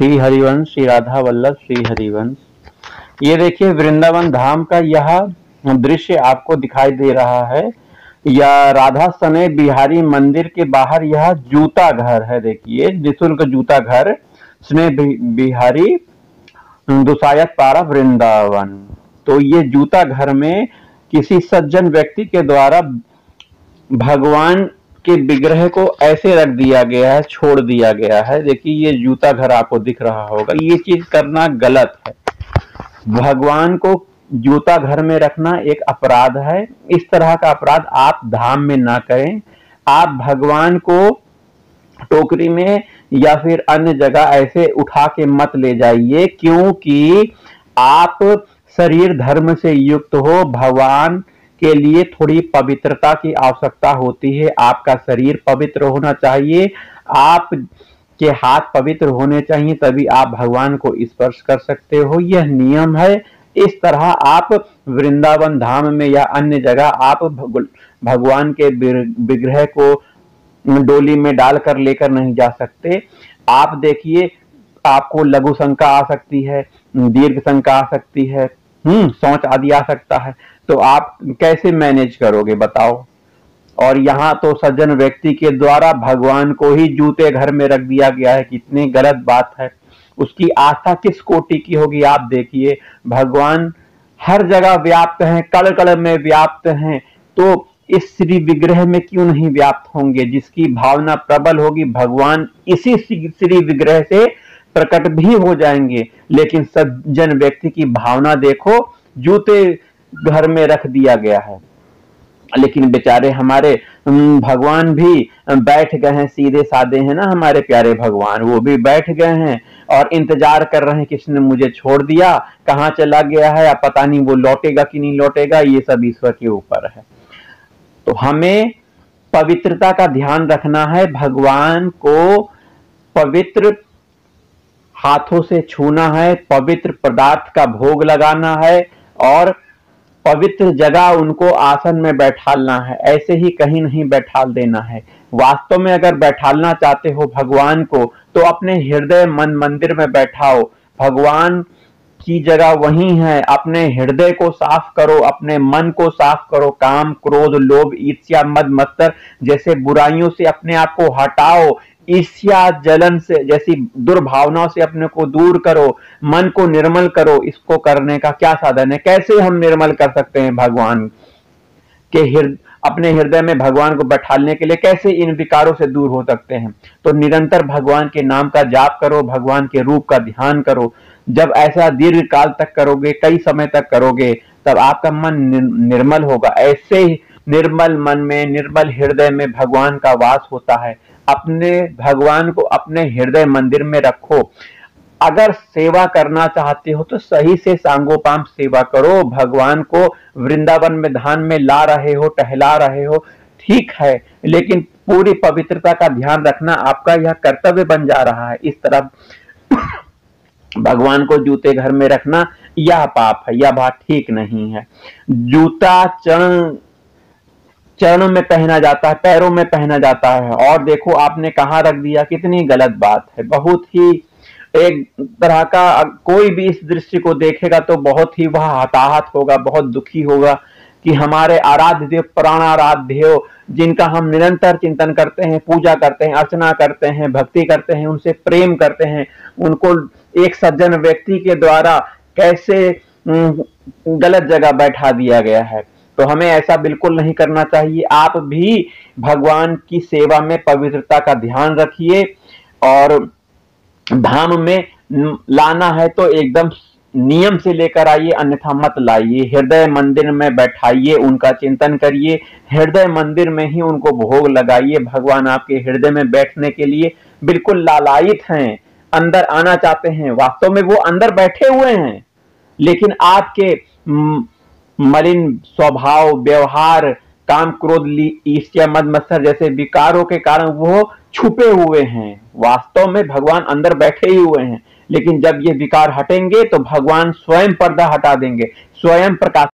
श्री हरिवंश, श्री राधा वल्लभ, श्री हरिवंश। ये देखिए वृंदावन धाम का यह दृश्य आपको दिखाई दे रहा है। या राधा सने बिहारी मंदिर के बाहर यह जूता घर है। देखिए निःशुल्क जूता घर स्नेह बिहारी दुसायत पारा वृंदावन। तो ये जूता घर में किसी सज्जन व्यक्ति के द्वारा भगवान के विग्रह को ऐसे रख दिया गया है, छोड़ दिया गया है। देखिए ये जूता घर आपको दिख रहा होगा। ये चीज करना गलत है। भगवान को जूता घर में रखना एक अपराध है। इस तरह का अपराध आप धाम में ना करें। आप भगवान को टोकरी में या फिर अन्य जगह ऐसे उठा के मत ले जाइए, क्योंकि आप शरीर धर्म से युक्त हो। भगवान के लिए थोड़ी पवित्रता की आवश्यकता होती है। आपका शरीर पवित्र होना चाहिए, आप के हाथ पवित्र होने चाहिए, तभी आप भगवान को स्पर्श कर सकते हो। यह नियम है। इस तरह आप वृंदावन धाम में या अन्य जगह आप भगवान के विग्रह को डोली में डालकर लेकर नहीं जा सकते। आप देखिए आपको लघु शंका आ सकती है, दीर्घ शंका आ सकती है, सोच आदि आ सकता है, तो आप कैसे मैनेज करोगे बताओ। और यहाँ तो सज्जन व्यक्ति के द्वारा भगवान को ही जूते घर में रख दिया गया है। कितनी गलत बात है। उसकी आस्था किस कोटि की होगी आप देखिए। भगवान हर जगह व्याप्त हैं, कण कण में व्याप्त हैं, तो इस श्री विग्रह में क्यों नहीं व्याप्त होंगे। जिसकी भावना प्रबल होगी भगवान इसी श्री विग्रह से प्रकट भी हो जाएंगे। लेकिन सज्जन व्यक्ति की भावना देखो, जूते घर में रख दिया गया है। लेकिन बेचारे हमारे भगवान भी बैठ गए हैं, सीधे साधे हैं ना हमारे प्यारे भगवान, वो भी बैठ गए हैं और इंतजार कर रहे हैं किसने मुझे छोड़ दिया, कहाँ चला गया है, अब पता नहीं वो लौटेगा कि नहीं लौटेगा। ये सब ईश्वर के ऊपर है। तो हमें पवित्रता का ध्यान रखना है। भगवान को पवित्र हाथों से छूना है, पवित्र पदार्थ का भोग लगाना है और पवित्र जगह उनको आसन में बैठालना है। ऐसे ही कहीं नहीं बैठाल देना है। वास्तव में अगर बैठालना चाहते हो भगवान को तो अपने हृदय मन मंदिर में बैठाओ। भगवान की जगह वही है। अपने हृदय को साफ करो, अपने मन को साफ करो। काम, क्रोध, लोभ, ईर्ष्या, मद, मत्सर जैसे बुराइयों से अपने आप को हटाओ। ईर्ष्या, जलन से जैसी दुर्भावनाओं से अपने को दूर करो। मन को निर्मल करो। इसको करने का क्या साधन है? कैसे हम निर्मल कर सकते हैं भगवान के अपने हृदय में भगवान को बैठालने के लिए कैसे इन विकारों से दूर हो सकते हैं? तो निरंतर भगवान के नाम का जाप करो, भगवान के रूप का ध्यान करो। जब ऐसा दीर्घ काल तक करोगे, कई समय तक करोगे, तब आपका मन निर्मल होगा। ऐसे ही निर्मल मन में, निर्मल हृदय में भगवान का वास होता है। अपने भगवान को अपने हृदय मंदिर में रखो। अगर सेवा करना चाहते हो तो सही से सांगोपांग सेवा करो। भगवान को वृंदावन में धाम में ला रहे हो, टहला रहे हो, ठीक है, लेकिन पूरी पवित्रता का ध्यान रखना आपका यह कर्तव्य बन जा रहा है। इस तरह भगवान को जूते घर में रखना यह पाप है, यह बात ठीक नहीं है। जूता चरणों में पहना जाता है, पैरों में पहना जाता है, और देखो आपने कहाँ रख दिया। कितनी गलत बात है। बहुत ही एक तरह का कोई भी इस दृश्य को देखेगा तो बहुत ही वह हताहत होगा, बहुत दुखी होगा कि हमारे आराध्य देव, प्राण आराध्य देव, जिनका हम निरंतर चिंतन करते हैं, पूजा करते हैं, अर्चना करते हैं, भक्ति करते हैं, उनसे प्रेम करते हैं, उनको एक सज्जन व्यक्ति के द्वारा कैसे गलत जगह बैठा दिया गया है। तो हमें ऐसा बिल्कुल नहीं करना चाहिए। आप भी भगवान की सेवा में पवित्रता का ध्यान रखिए और धाम में लाना है तो एकदम नियम से लेकर आइए, अन्यथा मत लाइए। हृदय मंदिर में बैठाइए, उनका चिंतन करिए, हृदय मंदिर में ही उनको भोग लगाइए। भगवान आपके हृदय में बैठने के लिए बिल्कुल लालायित हैं, अंदर आना चाहते हैं। वास्तव में वो अंदर बैठे हुए हैं, लेकिन आपके मलिन स्वभाव, व्यवहार, काम, क्रोध, ईर्ष्या, मद, मत्सर जैसे विकारों के कारण वो छुपे हुए हैं। वास्तव में भगवान अंदर बैठे ही हुए हैं, लेकिन जब ये विकार हटेंगे तो भगवान स्वयं पर्दा हटा देंगे, स्वयं प्रकाश